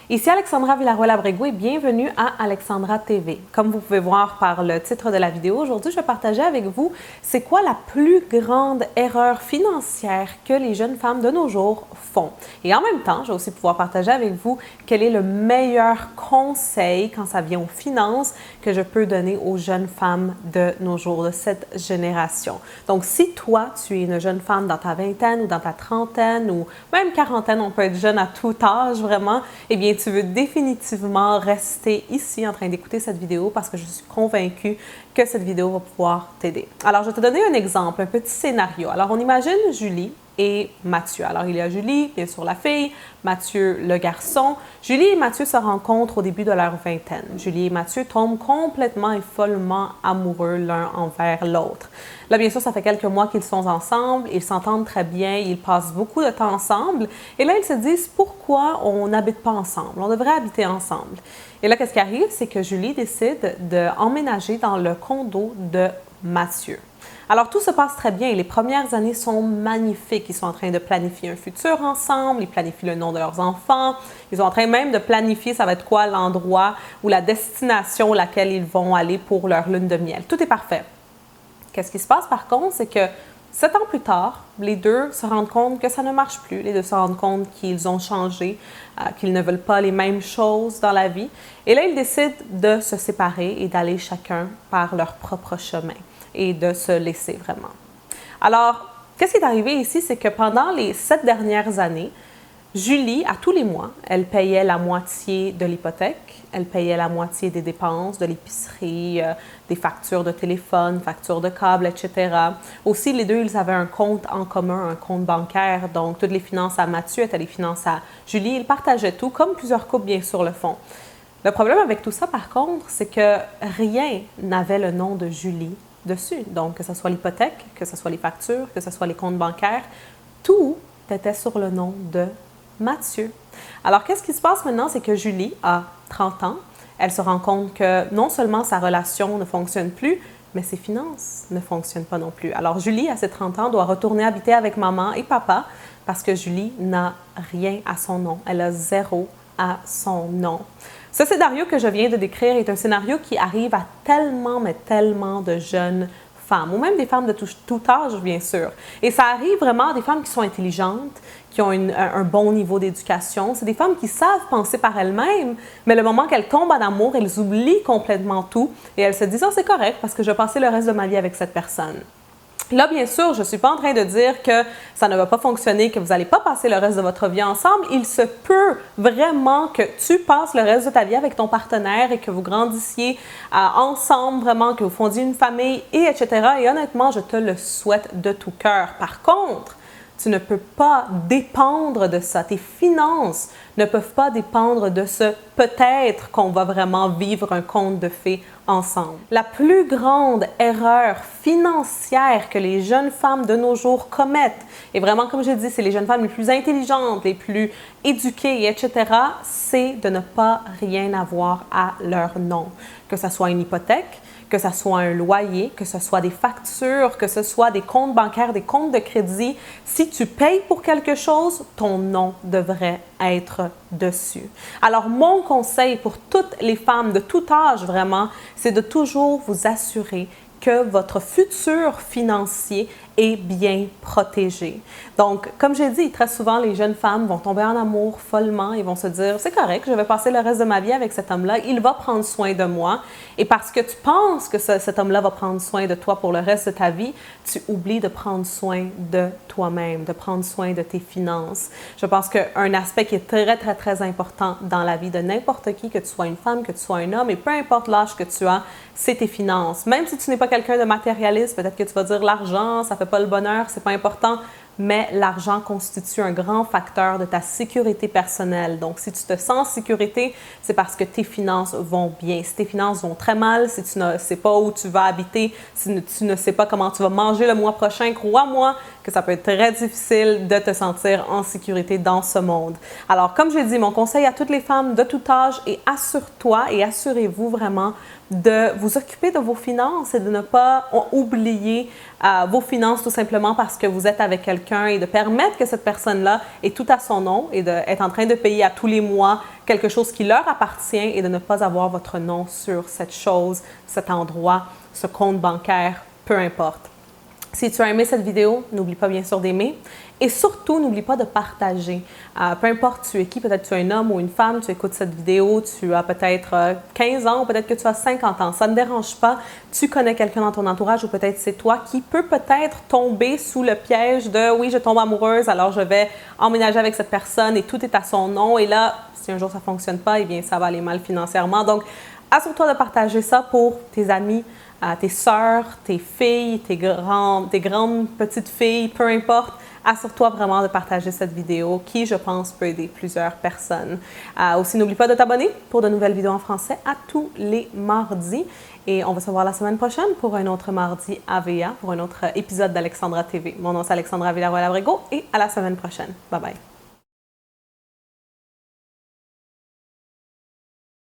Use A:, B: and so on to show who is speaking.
A: Ici Alexandra Villaroel-Abrego et bienvenue à Alexandra TV. Comme vous pouvez voir par le titre de la vidéo, aujourd'hui je vais partager avec vous c'est quoi la plus grande erreur financière que les jeunes femmes de nos jours font. Et en même temps, je vais aussi pouvoir partager avec vous quel est le meilleur conseil quand ça vient aux finances que je peux donner aux jeunes femmes de nos jours, de cette génération. Donc si toi, tu es une jeune femme dans ta vingtaine ou dans ta trentaine ou même quarantaine, on peut être jeune à tout âge vraiment, eh bien tu veux définitivement rester ici en train d'écouter cette vidéo parce que je suis convaincue que cette vidéo va pouvoir t'aider. Alors, je vais te donner un exemple, un petit scénario. Alors, on imagine Julie et Mathieu. Alors, il y a Julie, bien sûr la fille, Mathieu le garçon. Julie et Mathieu se rencontrent au début de leur vingtaine. Julie et Mathieu tombent complètement et follement amoureux l'un envers l'autre. Là, bien sûr, ça fait quelques mois qu'ils sont ensemble, ils s'entendent très bien, ils passent beaucoup de temps ensemble. Et là, ils se disent pourquoi on n'habite pas ensemble, on devrait habiter ensemble. Et là, qu'est-ce qui arrive? C'est que Julie décide d'emménager dans le condo de Mathieu. Alors, tout se passe très bien. Les premières années sont magnifiques. Ils sont en train de planifier un futur ensemble. Ils planifient le nom de leurs enfants. Ils sont en train même de planifier ça va être quoi l'endroit ou la destination à laquelle ils vont aller pour leur lune de miel. Tout est parfait. Qu'est-ce qui se passe par contre, c'est que 7 ans plus tard, les deux se rendent compte que ça ne marche plus. Les deux se rendent compte qu'ils ont changé, qu'ils ne veulent pas les mêmes choses dans la vie. Et là, ils décident de se séparer et d'aller chacun par leur propre chemin et de se laisser vraiment. Alors, qu'est-ce qui est arrivé ici, c'est que pendant les 7 dernières années, Julie, à tous les mois, elle payait la moitié de l'hypothèque, elle payait la moitié des dépenses, de l'épicerie, des factures de téléphone, factures de câble, etc. Aussi, les deux, ils avaient un compte en commun, un compte bancaire, donc toutes les finances à Mathieu étaient les finances à Julie. Ils partageaient tout, comme plusieurs couples, bien sûr, le font. Le problème avec tout ça, par contre, c'est que rien n'avait le nom de Julie dessus. Donc, que ce soit l'hypothèque, que ce soit les factures, que ce soit les comptes bancaires, tout était sur le nom de Mathieu. Alors, qu'est-ce qui se passe maintenant? C'est que Julie a 30 ans. Elle se rend compte que non seulement sa relation ne fonctionne plus, mais ses finances ne fonctionnent pas non plus. Alors, Julie, à ses 30 ans, doit retourner habiter avec maman et papa parce que Julie n'a rien à son nom. Elle a 0 à son nom. Ce scénario que je viens de décrire est un scénario qui arrive à tellement, mais tellement de jeunes femmes, ou même des femmes de tout âge, bien sûr. Et ça arrive vraiment à des femmes qui sont intelligentes, qui ont un bon niveau d'éducation. C'est des femmes qui savent penser par elles-mêmes, mais le moment qu'elles tombent en amour, elles oublient complètement tout et elles se disent « Ah, c'est correct parce que je vais passer le reste de ma vie avec cette personne ». Là, bien sûr, je ne suis pas en train de dire que ça ne va pas fonctionner, que vous n'allez pas passer le reste de votre vie ensemble. Il se peut vraiment que tu passes le reste de ta vie avec ton partenaire et que vous grandissiez ensemble, vraiment, que vous fondiez une famille, et etc. Et honnêtement, je te le souhaite de tout cœur. Par contre, tu ne peux pas dépendre de ça. Tes finances ne peuvent pas dépendre de ce peut-être qu'on va vraiment vivre un conte de fées ensemble. La plus grande erreur financière que les jeunes femmes de nos jours commettent, et vraiment, comme je dis, c'est les jeunes femmes les plus intelligentes, les plus éduquées, etc., c'est de ne pas rien avoir à leur nom. Que ce soit une hypothèque, que ce soit un loyer, que ce soit des factures, que ce soit des comptes bancaires, des comptes de crédit, si tu payes pour quelque chose, ton nom devrait être dessus. Alors, mon conseil pour toutes les femmes de tout âge, vraiment, c'est de toujours vous assurer que votre futur financier est bien protégé. Donc, comme j'ai dit, très souvent, les jeunes femmes vont tomber en amour follement et vont se dire « C'est correct, je vais passer le reste de ma vie avec cet homme-là, il va prendre soin de moi. » Et parce que tu penses que cet homme-là va prendre soin de toi pour le reste de ta vie, tu oublies de prendre soin de toi-même, de prendre soin de tes finances. Je pense qu'un aspect qui est très, très, très important dans la vie de n'importe qui, que tu sois une femme, que tu sois un homme, et peu importe l'âge que tu as, c'est tes finances. Même si tu n'es pas quelqu'un de matérialiste, peut-être que tu vas dire l'argent, ça fait pas le bonheur, c'est pas important, mais l'argent constitue un grand facteur de ta sécurité personnelle. Donc, si tu te sens en sécurité, c'est parce que tes finances vont bien. Si tes finances vont très mal, si tu ne sais pas où tu vas habiter, si tu ne sais pas comment tu vas manger le mois prochain, crois-moi que ça peut être très difficile de te sentir en sécurité dans ce monde. Alors, comme je l'ai dit, mon conseil à toutes les femmes de tout âge est assure-toi et assurez-vous vraiment de vous occuper de vos finances et de ne pas oublier vos finances tout simplement parce que vous êtes avec quelqu'un et de permettre que cette personne-là ait tout à son nom et d'être en train de payer à tous les mois quelque chose qui leur appartient et de ne pas avoir votre nom sur cette chose, cet endroit, ce compte bancaire, peu importe. Si tu as aimé cette vidéo, n'oublie pas bien sûr d'aimer et surtout n'oublie pas de partager. Peu importe tu es qui, peut-être tu es un homme ou une femme, tu écoutes cette vidéo, tu as peut-être 15 ans ou peut-être que tu as 50 ans. Ça ne dérange pas, tu connais quelqu'un dans ton entourage ou peut-être c'est toi qui peut peut-être tomber sous le piège de « oui, je tombe amoureuse, alors je vais emménager avec cette personne et tout est à son nom et là, si un jour ça ne fonctionne pas, eh bien ça va aller mal financièrement. » Donc, assure-toi de partager ça pour tes amis, tes sœurs, tes filles, tes grandes petites filles, peu importe. Assure-toi vraiment de partager cette vidéo qui, je pense, peut aider plusieurs personnes. Aussi, n'oublie pas de t'abonner pour de nouvelles vidéos en français à tous les mardis. Et on va se voir la semaine prochaine pour un autre mardi AVA, pour un autre épisode d'Alexandra TV. Mon nom c'est Alexandra Villarroel-Abrego et à la semaine prochaine. Bye bye.